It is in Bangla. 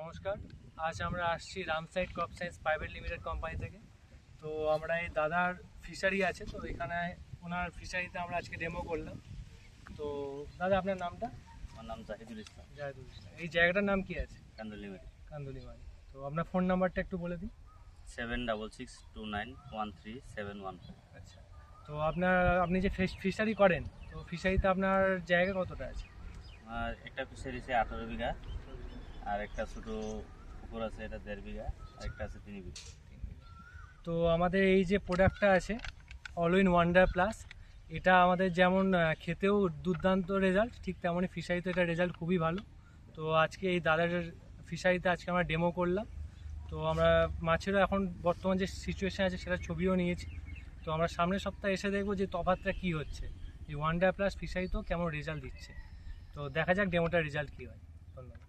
নমস্কার। আজ আমরা আসছি রামসাইড crop science private limited company থেকে। তো আমরা এই দাদার ফিশারি আছে, তো এখানে ওনার ফিশারিতে আমরা আজকে ডেমো করলাম। তো দাদা, আপনার নামটা? আমার নাম জাহিদুল ইসলাম। জাহিদুল ইসলাম। এই জায়গাটার নাম কি আছে? কান্দুলিমারি। কান্দুলিমারি। তো আপনার ফোন নাম্বারটা একটু বলে দিন। 7662913714। আচ্ছা, তো আপনি যে ফিশারি করেন, তো ফিশারিতে আপনার জায়গা কতটা আছে? আর একটা ফিশারিছে 18 বিঘা, আর একটা ছোটো পুকুর আছে, এটা 1.5 বিঘা, আর একটা আছে 3 বিঘা। তো আমাদের এই যে প্রোডাক্টটা আছে অল ইন ওয়ান্ডার প্লাস, এটা আমাদের যেমন খেতেও দুর্দান্ত রেজাল্ট, ঠিক তেমনই ফিশারিতে এটা রেজাল্ট খুবই ভালো। তো আজকে এই দাদার ফিশারিতে আজকে আমরা ডেমো করলাম। তো আমরা মাছেরও এখন বর্তমান যে সিচুয়েশান আছে সেটা ছবিও নিয়েছি। তো আমরা সামনের সপ্তাহে এসে দেখবো যে তফাৎটা কী হচ্ছে, এই ওয়ান্ডার প্লাস ফিশারিতেও কেমন রেজাল্ট দিচ্ছে। তো দেখা যাক ডেমোটার রেজাল্ট কী হয়। ধন্যবাদ।